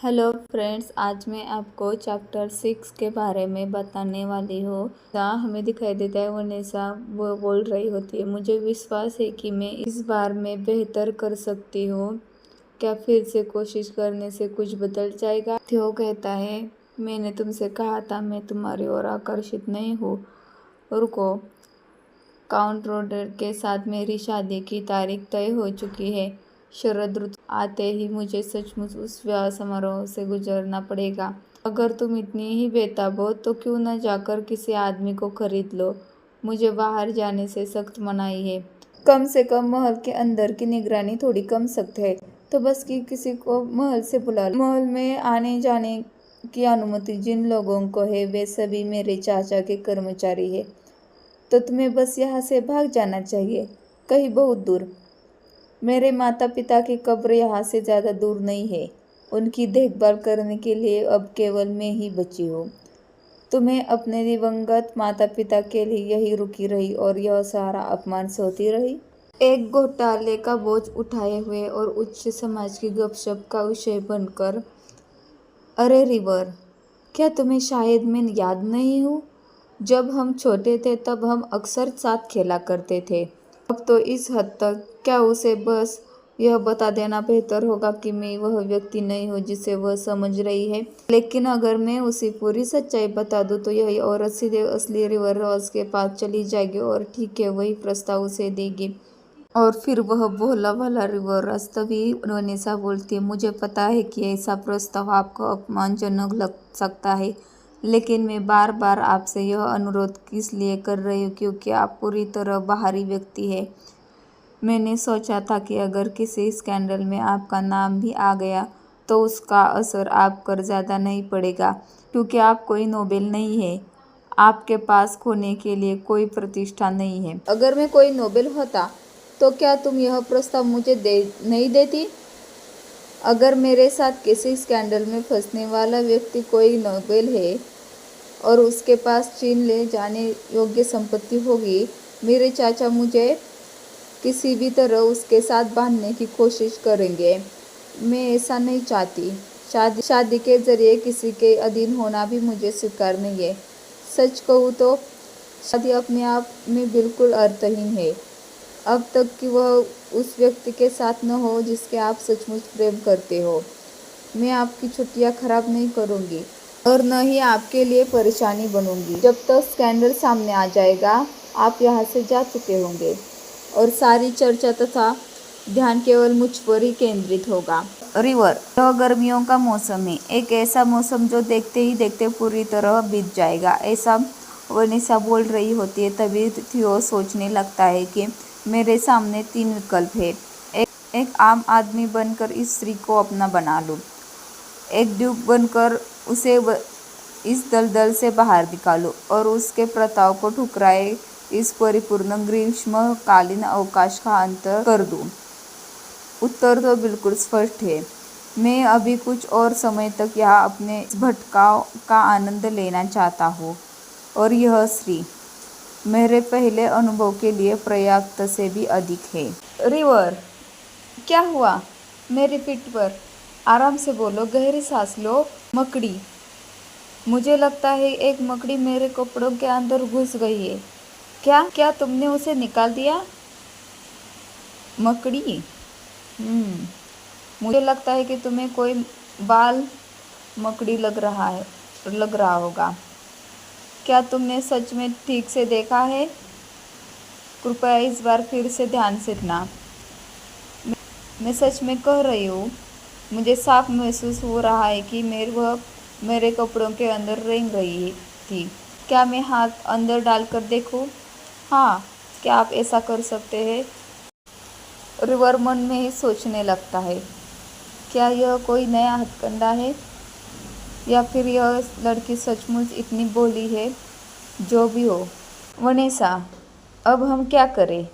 Hello friends, आज मैं आपको चैप्टर 6 के बारे में बताने वाली हूँ। जहाँ हमें दिखाई देता है वनेसा वो बोल रही होती है, मुझे विश्वास है कि मैं इस बार में बेहतर कर सकती हूँ। क्या फिर से कोशिश करने से कुछ बदल जाएगा? थियो कहता है, मैंने तुमसे कहा था मैं तुम्हारी ओर आकर्षित नहीं हूँ। रुको, काउंट रोडर के साथ मेरी शादी की तारीख तय हो चुकी है। शरद ऋतु आते ही मुझे सचमुच उस विवाह समारोह से गुजरना पड़ेगा। अगर तुम इतनी ही बेताब हो तो क्यों न जाकर किसी आदमी को खरीद लो। मुझे बाहर जाने से सख्त मनाही है। कम से कम महल के अंदर की निगरानी थोड़ी कम सख्त है, तो बस कि किसी को महल से बुला लो। महल में आने जाने की अनुमति जिन लोगों को है वे सभी मेरे चाचा के कर्मचारी है, तो तुम्हें बस यहाँ से भाग जाना चाहिए, कहीं बहुत दूर। मेरे माता पिता की कब्र यहाँ से ज़्यादा दूर नहीं है। उनकी देखभाल करने के लिए अब केवल मैं ही बची हूँ। तुम्हें अपने दिवंगत माता पिता के लिए यही रुकी रही और यह सारा अपमान सहती रही। एक घोटाले का बोझ उठाए हुए और उच्च समाज की गपशप का विषय बनकर। अरे रिवर, क्या तुम्हें शायद मैं याद नहीं हूँ? जब हम छोटे थे तब हम अक्सर साथ खेला करते थे। अब तो इस हद तक क्या उसे बस यह बता देना बेहतर होगा कि मैं वह व्यक्ति नहीं हूँ जिसे वह समझ रही है। लेकिन अगर मैं उसे पूरी सच्चाई बता दूँ तो यही औरत सीधे असली रिवर रॉस के पास चली जाएगी और ठीक है वही प्रस्ताव उसे देगी। और फिर वह भोला भाला रिवर रॉस। तभी वनेसा बोलती है, मुझे पता है कि ऐसा प्रस्ताव आपको अपमानजनक लग सकता है, लेकिन मैं बार बार आपसे यह अनुरोध इसलिए कर रही हूँ क्योंकि आप पूरी तरह बाहरी व्यक्ति है। मैंने सोचा था कि अगर किसी स्कैंडल में आपका नाम भी आ गया तो उसका असर आप पर ज़्यादा नहीं पड़ेगा, क्योंकि आप कोई नोबेल नहीं है। आपके पास खोने के लिए कोई प्रतिष्ठा नहीं है। अगर मैं कोई नोबेल होता तो क्या तुम यह प्रस्ताव मुझे नहीं देती? अगर मेरे साथ किसी स्कैंडल में फंसने वाला व्यक्ति कोई नोबेल है और उसके पास चीन ले जाने योग्य संपत्ति होगी, मेरे चाचा मुझे किसी भी तरह उसके साथ बांधने की कोशिश करेंगे। मैं ऐसा नहीं चाहती। शादी के जरिए किसी के अधीन होना भी मुझे स्वीकार नहीं है। सच कहूँ तो शादी अपने आप में बिल्कुल अर्थहीन है, अब तक कि वह उस व्यक्ति के साथ न हो जिसके आप सचमुच प्रेम करते हो। मैं आपकी छुट्टियां खराब नहीं करूंगी और न ही आपके लिए परेशानी बनूंगी। जब तक स्कैंडल सामने आ जाएगा आप यहाँ से जा चुके होंगे और सारी चर्चा तथा ध्यान केवल मुझ पर ही केंद्रित होगा। रिवर, यह गर्मियों का मौसम है, एक ऐसा मौसम जो देखते ही देखते पूरी तरह बीत जाएगा। ऐसा वनेसा बोल रही होती है। तभी थियो सोचने लगता है कि मेरे सामने 3 विकल्प है। एक आम आदमी बनकर इस स्त्री को अपना बना लूं, एक ड्यूक बनकर उसे इस दलदल से बाहर निकालूं और उसके प्रताप को ठुकराए इस परिपूर्ण ग्रीष्मकालीन अवकाश का अंतर कर दूं। उत्तर तो बिल्कुल स्पष्ट है। मैं अभी कुछ और समय तक यहाँ अपने इस भटकाव का आनंद लेना चाहता हूँ और यह स्त्री मेरे पहले अनुभव के लिए पर्याप्त से भी अधिक है। रिवर, क्या हुआ? मेरी पीठ पर आराम से बोलो, गहरी सांस लो। मकड़ी, मुझे लगता है एक मकड़ी मेरे कपड़ों के अंदर घुस गई है। क्या तुमने उसे निकाल दिया? मकड़ी, मुझे लगता है कि तुम्हें कोई बाल मकड़ी लग रहा होगा। क्या तुमने सच में ठीक से देखा है? कृपया इस बार फिर से ध्यान से सुनना। मैं सच में कह रही हूँ, मुझे साफ महसूस हो रहा है कि वह मेरे कपड़ों के अंदर रेंग रही थी। क्या मैं हाथ अंदर डालकर देखूं? हाँ, क्या आप ऐसा कर सकते हैं? रिवर मन में ही सोचने लगता है, क्या यह कोई नया हथकंडा है या फिर यह लड़की सचमुच इतनी भोली है? जो भी हो वनेसा, अब हम क्या करें?